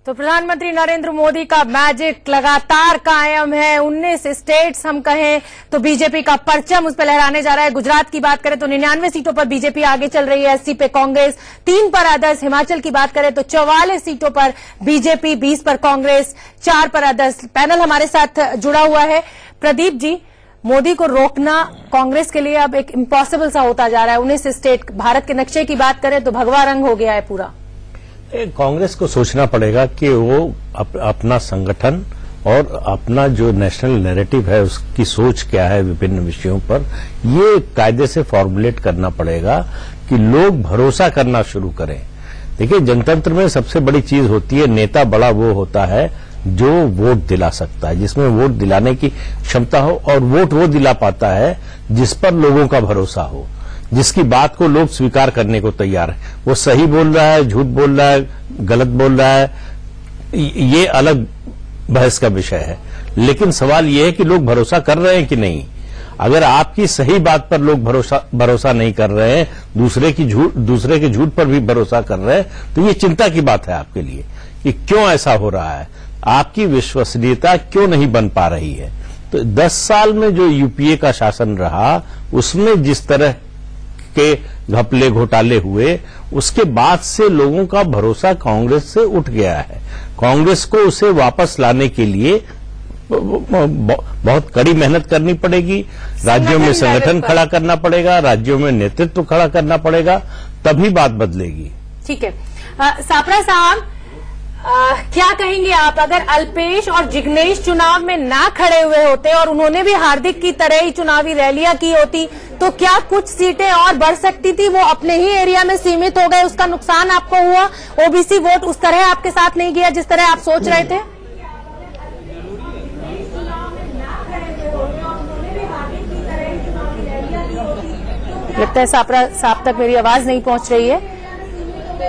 तो प्रधानमंत्री नरेंद्र मोदी का मैजिक लगातार कायम है। 19 स्टेट्स हम कहें तो बीजेपी का परचम उस पर लहराने जा रहा है। गुजरात की बात करें तो 99 सीटों पर बीजेपी आगे चल रही है, 80 पे कांग्रेस, 3 पर अदर्स। हिमाचल की बात करें तो 44 सीटों पर बीजेपी, 20 पर कांग्रेस, 4 पर अदर्स। पैनल हमारे साथ जुड़ा हुआ है। प्रदीप जी, मोदी को रोकना कांग्रेस के लिए अब एक इम्पॉसिबल सा होता जा रहा है। 19 स्टेट, भारत के नक्शे की बात करें तो भगवा रंग हो गया है पूरा। कांग्रेस को सोचना पड़ेगा कि वो अपना संगठन और अपना जो नेशनल नैरेटिव है उसकी सोच क्या है विभिन्न विषयों पर, ये कायदे से फॉर्मुलेट करना पड़ेगा कि लोग भरोसा करना शुरू करें। देखिए, जनतंत्र में सबसे बड़ी चीज होती है, नेता बड़ा वो होता है जो वोट दिला सकता है, जिसमें वोट दिलाने की क्षमता हो, और वोट वो दिला पाता है जिस पर लोगों का भरोसा हो, जिसकी बात को लोग स्वीकार करने को तैयार है। वो सही बोल रहा है, झूठ बोल रहा है, गलत बोल रहा है, ये अलग बहस का विषय है। लेकिन सवाल ये है कि लोग भरोसा कर रहे हैं कि नहीं। अगर आपकी सही बात पर लोग भरोसा नहीं कर रहे हैं, दूसरे के झूठ पर भी भरोसा कर रहे हैं, तो ये चिंता की बात है आपके लिए कि क्यों ऐसा हो रहा है, आपकी विश्वसनीयता क्यों नहीं बन पा रही है। तो 10 साल में जो यूपीए का शासन रहा, उसमें जिस तरह के घपले घोटाले हुए, उसके बाद से लोगों का भरोसा कांग्रेस से उठ गया है। कांग्रेस को उसे वापस लाने के लिए बहुत कड़ी मेहनत करनी पड़ेगी। राज्यों में संगठन खड़ा करना पड़ेगा, राज्यों में नेतृत्व खड़ा करना पड़ेगा, तभी बात बदलेगी। ठीक है, सापरा साहब, क्या कहेंगे आप, अगर अल्पेश और जिग्नेश चुनाव में ना खड़े हुए होते और उन्होंने भी हार्दिक की तरह ही चुनावी रैलियां की होती, तो क्या कुछ सीटें और बढ़ सकती थी? वो अपने ही एरिया में सीमित हो गए, उसका नुकसान आपको हुआ। ओबीसी वोट उस तरह आपके साथ नहीं गया जिस तरह आप सोच रहे थे। लगता है सापरा साहब तक मेरी आवाज नहीं पहुंच रही है।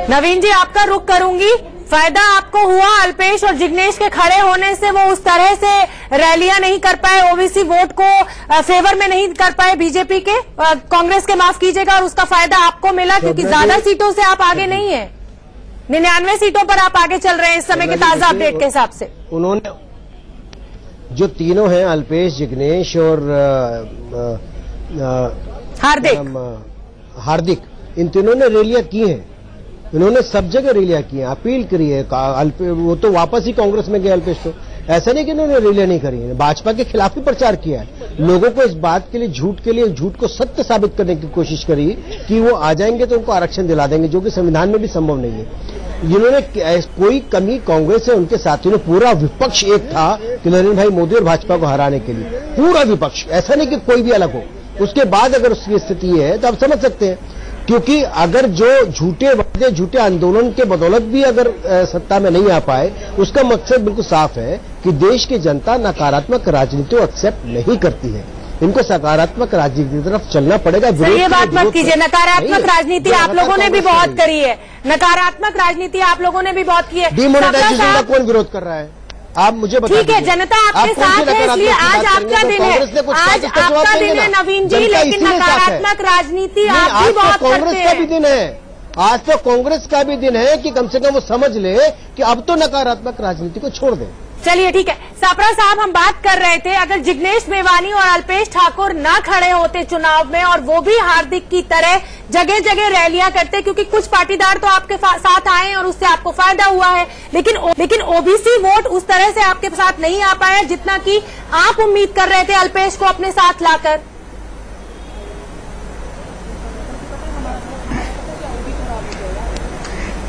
नवीन जी, आपका रुख करूंगी। फायदा आपको हुआ अल्पेश और जिग्नेश के खड़े होने से? वो उस तरह से रैलियां नहीं कर पाए, ओबीसी वोट को फेवर में नहीं कर पाए बीजेपी के, कांग्रेस के, माफ कीजिएगा, और उसका फायदा आपको मिला क्योंकि ज्यादा सीटों से आप आगे नहीं है। 99 सीटों पर आप आगे चल रहे हैं इस समय के ताजा अपडेट के हिसाब से। उन्होंने जो तीनों हैं, अल्पेश, जिग्नेश और हार्दिक, इन तीनों ने रैलियां की हैं। इन्होंने सब जगह रैलियां की हैं, अपील करी है। वो तो वापस ही कांग्रेस में गए अल्पेश। तो ऐसा नहीं कि इन्होंने रैलियां नहीं करी है, भाजपा के खिलाफ ही प्रचार किया है। लोगों को इस बात के लिए, झूठ को सत्य साबित करने की कोशिश करी कि वो आ जाएंगे तो उनको आरक्षण दिला देंगे, जो कि संविधान में भी संभव नहीं है। जिन्होंने कोई कमी कांग्रेस है उनके साथियों ने, पूरा विपक्ष एक था कि नरेंद्र भाई मोदी और भाजपा को हराने के लिए, पूरा विपक्ष, ऐसा नहीं कि कोई भी अलग हो। उसके बाद अगर उसकी स्थिति है तो आप समझ सकते हैं, क्योंकि अगर जो झूठे वादे, झूठे आंदोलन के बदौलत भी अगर सत्ता में नहीं आ पाए, उसका मकसद बिल्कुल साफ है कि देश की जनता नकारात्मक राजनीति को एक्सेप्ट नहीं करती है। इनको सकारात्मक राजनीति की तरफ चलना पड़ेगा। ये बात मत कीजिए, नकारात्मक राजनीति आप लोगों ने भी बहुत करी है, नकारात्मक राजनीति आप लोगों ने भी बहुत की है। डिमोनेटाइजेशन का कौन विरोध कर रहा है? आप मुझे बता ठीक है, जनता आपके साथ है, इसलिए आज आपका दिन है, आज आपका दिन है नवीन जी, लेकिन नकारात्मक राजनीति आप भी बहुत करते हैं। कांग्रेस का भी दिन है, आज तो कांग्रेस का भी दिन है कि कम से कम वो समझ ले कि अब तो नकारात्मक राजनीति को छोड़ दें। चलिए ठीक है, सापरा साहब, हम बात कर रहे थे, अगर जिग्नेश मेवानी और अल्पेश ठाकुर ना खड़े होते चुनाव में और वो भी हार्दिक की तरह जगह जगह रैलियां करते, क्योंकि कुछ पाटीदार तो आपके साथ आए और उससे आपको फायदा हुआ है, लेकिन ओबीसी वोट उस तरह से आपके साथ नहीं आ पाया जितना कि आप उम्मीद कर रहे थे अल्पेश को अपने साथ लाकर।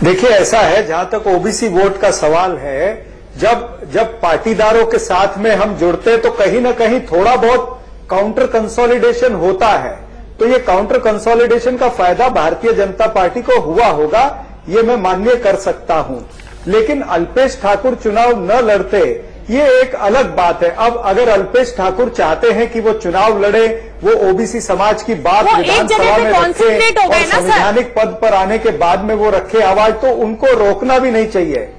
देखिए, ऐसा है, जहां तक ओबीसी वोट का सवाल है, जब पाटीदारों के साथ में हम जुड़ते तो कहीं ना कहीं थोड़ा बहुत काउंटर कंसोलिडेशन होता है। तो ये काउंटर कंसोलिडेशन का फायदा भारतीय जनता पार्टी को हुआ होगा, ये मैं मान्य कर सकता हूं। लेकिन अल्पेश ठाकुर चुनाव न लड़ते, ये एक अलग बात है। अब अगर अल्पेश ठाकुर चाहते हैं कि वो चुनाव लड़े, वो ओबीसी समाज की बात विधानसभा में रखे और संवैधानिक पद पर आने के बाद में वो रखे आवाज, तो उनको रोकना भी नहीं चाहिए।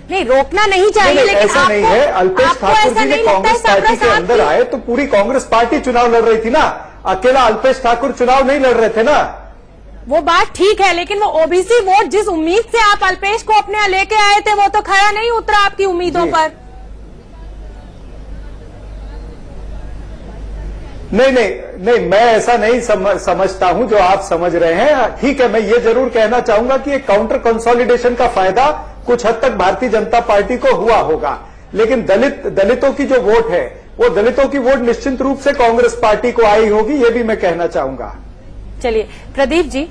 नहीं, रोकना नहीं चाहिए, लेकिन ऐसा नहीं है। अल्पेश ठाकुर जी ने कांग्रेस पार्टी के अंदर आए तो पूरी कांग्रेस पार्टी चुनाव लड़ रही थी ना, अकेला अल्पेश ठाकुर चुनाव नहीं लड़ रहे थे ना। वो बात ठीक है, लेकिन वो ओबीसी वोट जिस उम्मीद से आप अल्पेश को अपने यहाँ लेके आए थे वो तो खरा नहीं उतरा आपकी उम्मीदों पर। नहीं, मैं ऐसा नहीं समझता हूं जो आप समझ रहे हैं। ठीक है, मैं ये जरूर कहना चाहूंगा कि एक काउंटर कंसोलिडेशन का फायदा कुछ हद तक भारतीय जनता पार्टी को हुआ होगा, लेकिन दलितों की जो वोट है वो दलितों की वोट निश्चित रूप से कांग्रेस पार्टी को आई होगी, ये भी मैं कहना चाहूंगा। चलिए प्रदीप जी,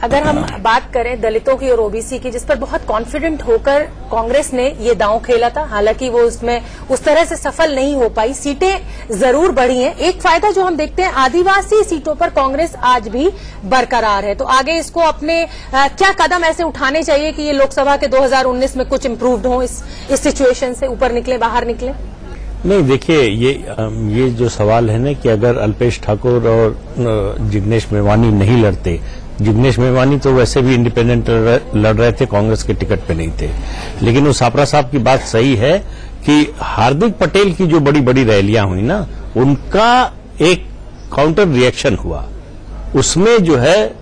अगर हम बात करें दलितों की और ओबीसी की, जिस पर बहुत कॉन्फिडेंट होकर कांग्रेस ने ये दांव खेला था, हालांकि वो उसमें उस तरह से सफल नहीं हो पाई, सीटें जरूर बढ़ी हैं। एक फायदा जो हम देखते हैं, आदिवासी सीटों पर कांग्रेस आज भी बरकरार है। तो आगे इसको अपने क्या कदम ऐसे उठाने चाहिए कि ये लोकसभा के 2019 में कुछ इम्प्रूव्ड हो, इस सिचुएशन से ऊपर निकले, बाहर निकले? नहीं, देखिए ये जो सवाल है ना कि अगर अल्पेश ठाकुर और जिग्नेश मेवानी नहीं लड़ते, जिग्नेश मेवानी तो वैसे भी इंडिपेंडेंट लड़ रहे थे, कांग्रेस के टिकट पे नहीं थे, लेकिन उस छापरा साहब की बात सही है कि हार्दिक पटेल की जो बड़ी बड़ी रैलियां हुई ना, उनका एक काउंटर रिएक्शन हुआ, उसमें जो है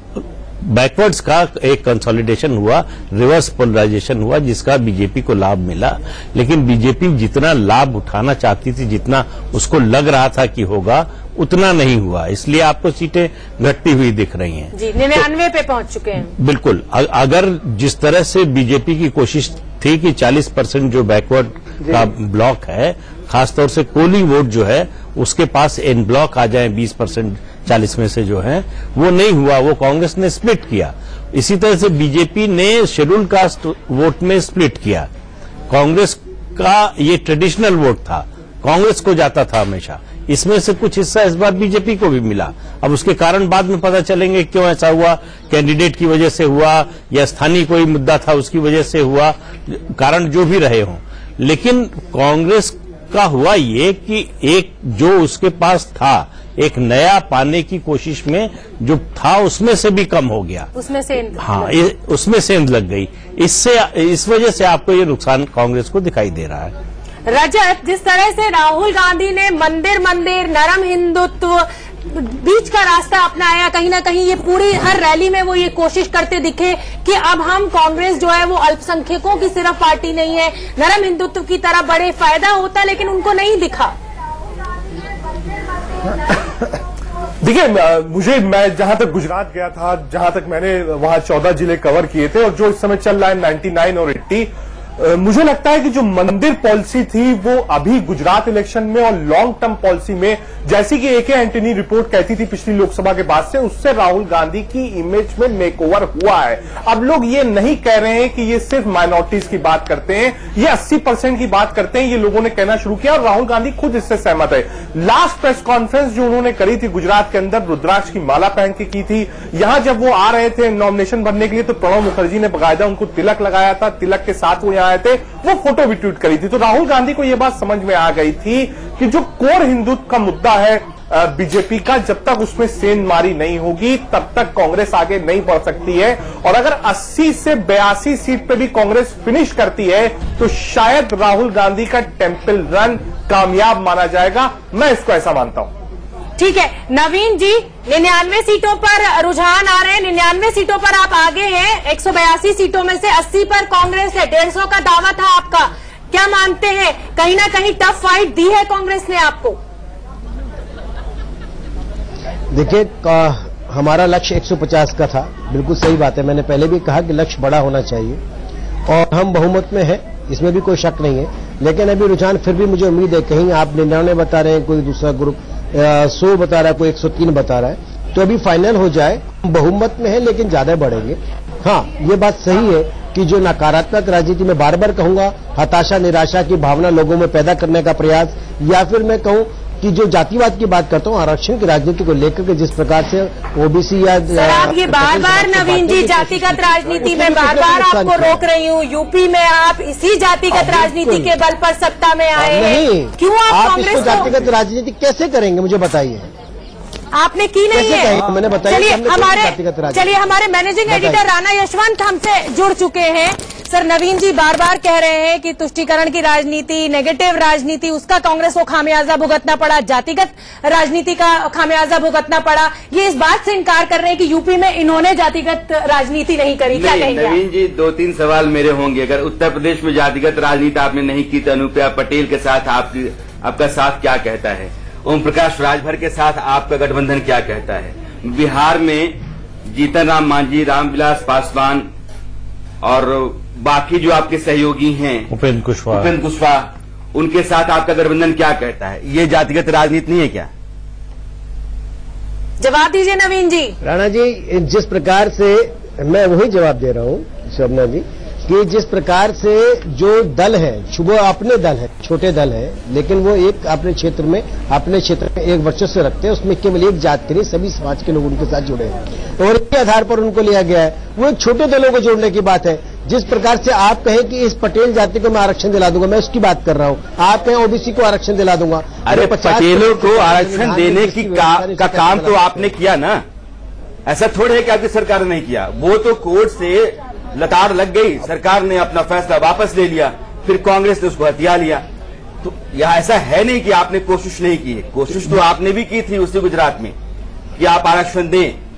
बैकवर्ड्स का एक कंसोलिडेशन हुआ, रिवर्स पोलराइजेशन हुआ, जिसका बीजेपी को लाभ मिला। लेकिन बीजेपी जितना लाभ उठाना चाहती थी, जितना उसको लग रहा था कि होगा, उतना नहीं हुआ, इसलिए आपको सीटें घटती हुई दिख रही हैं। जी, 99 पे पहुंच चुके हैं। बिल्कुल, अगर जिस तरह से बीजेपी की कोशिश थी कि 40% जो बैकवर्ड का ब्लॉक है, खासतौर से कोली वोट जो है उसके पास एन ब्लॉक आ जाए 20% 40 में से जो है, वो नहीं हुआ, वो कांग्रेस ने स्प्लिट किया। इसी तरह से बीजेपी ने शेड्यूल कास्ट वोट में स्प्लिट किया। कांग्रेस का ये ट्रेडिशनल वोट था, कांग्रेस को जाता था हमेशा, इसमें से कुछ हिस्सा इस बार बीजेपी को भी मिला। अब उसके कारण बाद में पता चलेंगे क्यों ऐसा हुआ, कैंडिडेट की वजह से हुआ या स्थानीय कोई मुद्दा था उसकी वजह से हुआ, कारण जो भी रहे हों, लेकिन कांग्रेस का हुआ ये कि एक जो उसके पास था, एक नया पाने की कोशिश में जो था उसमें से भी कम हो गया, उसमें से उसमें सेंध लग गई। इस वजह से आपको ये नुकसान कांग्रेस को दिखाई दे रहा है। रजत, जिस तरह से राहुल गांधी ने मंदिर नरम हिंदुत्व बीच का रास्ता अपनाया, कहीं ना कहीं ये पूरी हर रैली में वो ये कोशिश करते दिखे कि अब हम कांग्रेस जो है वो अल्पसंख्यकों की सिर्फ पार्टी नहीं है, नरम हिंदुत्व की तरह बड़े फायदा होता, लेकिन उनको नहीं दिखा। देखिए, मैं जहां तक गुजरात गया था, जहां तक मैंने वहां 14 जिले कवर किए थे, और जो इस समय चल रहा है 99 और 80, मुझे लगता है कि जो मंदिर पॉलिसी थी वो अभी गुजरात इलेक्शन में और लॉन्ग टर्म पॉलिसी में, जैसी कि एके एंटनी रिपोर्ट कहती थी पिछली लोकसभा के बाद से, उससे राहुल गांधी की इमेज में मेकओवर हुआ है। अब लोग ये नहीं कह रहे हैं कि ये सिर्फ माइनॉरिटीज की बात करते हैं, ये 80% की बात करते हैं, ये लोगों ने कहना शुरू किया और राहुल गांधी खुद इससे सहमत है। लास्ट प्रेस कॉन्फ्रेंस जो उन्होंने करी थी गुजरात के अंदर, रुद्राक्ष की माला पहन के की थी, यहां जब वो आ रहे थे नॉमिनेशन भरने के लिए तो प्रणब मुखर्जी ने बाकायदा उनको तिलक लगाया था, तिलक के साथ वो आए थे, वो फोटो भी ट्वीट करी थी। तो राहुल गांधी को यह बात समझ में आ गई थी कि जो कोर हिंदुत्व का मुद्दा है बीजेपी का, जब तक उसमें सेंध मारी नहीं होगी तब तक कांग्रेस आगे नहीं बढ़ सकती है। और अगर 80 से 82 सीट पे भी कांग्रेस फिनिश करती है तो शायद राहुल गांधी का टेंपल रन कामयाब माना जाएगा, मैं इसको ऐसा मानता हूं। ठीक है नवीन जी, 99 सीटों पर रुझान आ रहे हैं, 99 सीटों पर आप आगे हैं, 182 सीटों में से 80 पर कांग्रेस है, 150 का दावा था आपका, क्या मानते हैं कहीं ना कहीं टफ फाइट दी है कांग्रेस ने आपको? देखिए, हमारा लक्ष्य 150 का था, बिल्कुल सही बात है, मैंने पहले भी कहा कि लक्ष्य बड़ा होना चाहिए और हम बहुमत में हैं, इसमें भी कोई शक नहीं है। लेकिन अभी रुझान फिर भी मुझे उम्मीद है, कहीं आप 99 बता रहे हैं, कोई दूसरा ग्रुप 100 बता रहा है, कोई 103 बता रहा है, तो अभी फाइनल हो जाए, बहुमत में है लेकिन ज्यादा बढ़ेंगे। हाँ, ये बात सही है कि जो नकारात्मक राजनीति में बार बार कहूंगा, हताशा निराशा की भावना लोगों में पैदा करने का प्रयास, या फिर मैं कहूं कि जो जातिवाद की बात करता हूं, आरक्षण की राजनीति को लेकर के जिस प्रकार से ओबीसी या आप ये बार बार नवीन जी जातिगत राजनीति में बार बार आपको रोक रही हूँ, यूपी में आप इसी जातिगत राजनीति के बल पर सत्ता में आए हैं, क्यों आप कांग्रेस को जातिगत राजनीति कैसे करेंगे मुझे बताइए? आपने की नहीं है, मैंने बताया। चलिए हमारे मैनेजिंग एडिटर राणा यशवंत हमसे जुड़ चुके हैं। सर नवीन जी बार बार कह रहे हैं कि तुष्टीकरण की राजनीति, नेगेटिव राजनीति, उसका कांग्रेस को खामियाजा भुगतना पड़ा, जातिगत राजनीति का खामियाजा भुगतना पड़ा। ये इस बात से इनकार कर रहे हैं कि यूपी में इन्होंने जातिगत राजनीति नहीं करी। क्या कहेंगे नवीन जी? 2-3 सवाल मेरे होंगे। अगर उत्तर प्रदेश में जातिगत राजनीति आपने नहीं की तो अनुप्रिया पटेल के साथ आपका साथ क्या कहता है? ओम प्रकाश राजभर के साथ आपका गठबंधन क्या कहता है? बिहार में जीतन राम मांझी, रामविलास पासवान और बाकी जो आपके सहयोगी हैं, उपेंद्र कुशवाहा, उनके साथ आपका गठबंधन क्या कहता है? ये जातिगत राजनीति नहीं है क्या? जवाब दीजिए नवीन जी। राणा जी, जिस प्रकार से मैं वही जवाब दे रहा हूं शोभना जी, कि जिस प्रकार से जो दल है, वो अपने दल है, छोटे दल है, लेकिन वो एक अपने क्षेत्र में एक वर्चस्व रखते हैं, उसमें केवल एक जात के नहीं सभी समाज के लोग उनके साथ जुड़े हैं और इसके आधार पर उनको लिया गया है। वो एक छोटे दलों को जोड़ने की बात है। जिस प्रकार से आप कहें कि इस पटेल जाति को मैं आरक्षण दिला दूंगा, मैं उसकी बात कर रहा हूं। आप कहें ओबीसी को आरक्षण दिला दूंगा। अरे पटेलों को आरक्षण देने की का काम तो आपने किया ना, ऐसा थोड़ा है कि आपकी सरकार ने नहीं किया। वो तो कोर्ट से लताड़ लग गई, सरकार ने अपना फैसला वापस ले लिया, फिर कांग्रेस ने उसको हथिया लिया। तो यह ऐसा है नहीं कि आपने कोशिश नहीं की है, कोशिश तो आपने भी की थी उसी गुजरात में कि आप आरक्षण दें।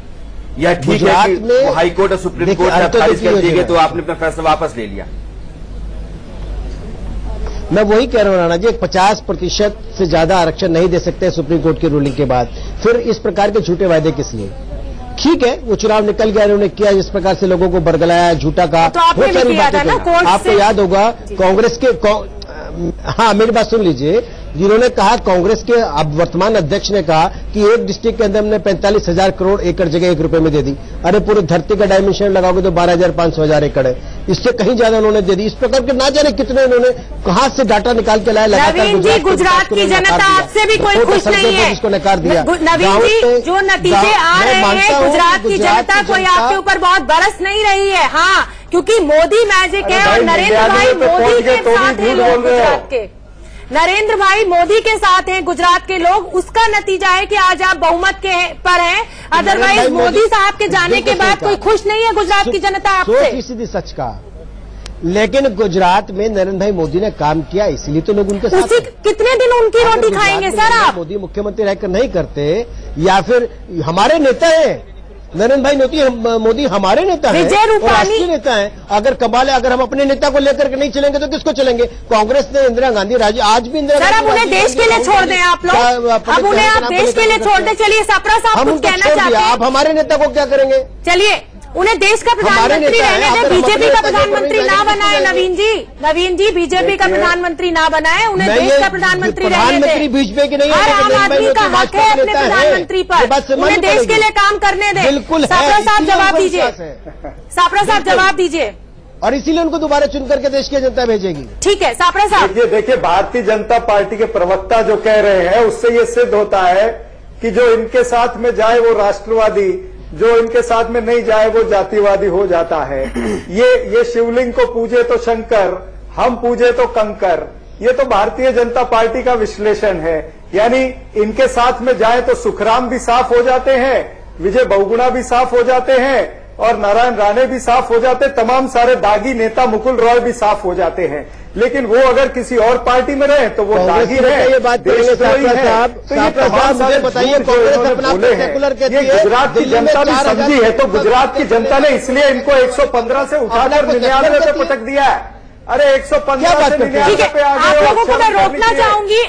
यह ठीक है कि वो हाई कोर्ट और सुप्रीम कोर्ट ने खारिज कर दिए तो आपने अपना फैसला वापस ले लिया। मैं वही कह रहा हूं राणा जी, 50% से ज्यादा आरक्षण नहीं दे सकते सुप्रीम कोर्ट की रूलिंग के बाद, फिर इस प्रकार के झूठे वायदे किस लिए? ठीक है, वो चुनाव निकल गया, उन्होंने किया जिस प्रकार से लोगों को बरगलाया, झूठा कहा, बहुत सारी बातें की। आपको याद होगा कांग्रेस के हाँ मेरी बात सुन लीजिए, जिन्होंने कहा कांग्रेस के अब वर्तमान अध्यक्ष ने कहा कि एक डिस्ट्रिक्ट के अंदर हमने 45,000 करोड़ एकड़ जगह 1 रुपए में दे दी। अरे पूरी धरती का डायमेंशन लगाओगे तो 12,500 एकड़ है, इससे कहीं ज्यादा उन्होंने दे दी। इस प्रकार के ना जाने कितने उन्होंने कहां से डाटा निकाल के लाए। नवीन जी, गुजरात की जनता आपसे भी कोई खुश नहीं है, जिसको नकार दिया। नवीन जी, जो नतीजे आ रहे हैं, गुजरात की जनता कोई आपके ऊपर बहुत बरस नहीं रही है। हाँ, क्योंकि मोदी मैजिक है और नरेंद्र भाई मोदी के साथ हैं लोग गुजरात के। नरेंद्र भाई मोदी के साथ हैं गुजरात के लोग, उसका नतीजा है कि आज आप बहुमत के पर हैं। अदरवाइज मोदी साहब के जाने के बाद कोई खुश नहीं है गुजरात की जनता आपसे। 100% सच का, लेकिन गुजरात में नरेंद्र भाई मोदी ने काम किया, इसलिए तो लोग उनके साथ। कितने दिन उनकी रोटी खाएंगे सर आप? मोदी मुख्यमंत्री रहकर नहीं करते, या फिर हमारे नेता है नरेंद्र भाई मोदी हमारे नेता हैं और राष्ट्रीय नेता हैं। अगर कमाल है, अगर हम अपने नेता को लेकर के नहीं चलेंगे तो किसको चलेंगे? कांग्रेस ने इंदिरा गांधी, आज भी इंदिरा गांधी। अब उन्हें देश के लिए छोड़ दें आप लोग, अब उन्हें आप देश के लिए छोड़ दें। चलिए सपरा साहब कुछ कहना चाहते हैं, आप हमारे नेता को क्या करेंगे? चलिए उन्हें देश का प्रधानमंत्री रहने दें, बीजेपी का प्रधानमंत्री ना बनाए। नवीन जी बीजेपी का प्रधानमंत्री ना बनाए, उन्हें देश का प्रधानमंत्री रहने दें। बीजेपी की नहीं, हर आम आदमी का हक है अपने प्रधानमंत्री पर, उन्हें देश के लिए काम करने दें। बिल्कुल। सापरा साहब जवाब दीजिए, सापरा साहब जवाब दीजिए। और इसीलिए उनको दोबारा चुन करके देश की जनता भेजेगी। ठीक है सापरा साहब। देखिए भारतीय जनता पार्टी के प्रवक्ता जो कह रहे हैं उससे ये सिद्ध होता है कि जो इनके साथ में जाए वो राष्ट्रवादी, जो इनके साथ में नहीं जाए वो जातिवादी हो जाता है। ये शिवलिंग को पूजे तो शंकर, हम पूजे तो कंकर, ये तो भारतीय जनता पार्टी का विश्लेषण है। यानी इनके साथ में जाए तो सुखराम भी साफ हो जाते हैं, विजय बहुगुणा भी साफ हो जाते हैं और नारायण राणे भी साफ हो जाते, तमाम सारे दागी नेता मुकुल रॉय भी साफ हो जाते हैं। लेकिन वो अगर किसी और पार्टी में रहे तो वो दागी रहे। ये बात करेंगे साहब, मुझे बताइए, कांग्रेस अपना सेकुलर कहती है, गुजरात की जनता भी समझी है, तो गुजरात की जनता ने इसलिए इनको 115 से उठाकर 99 पे पटक दिया है। अरे 115 से 99 पे आ गए। आप लोगों को मैं रोकना चाहूंगी।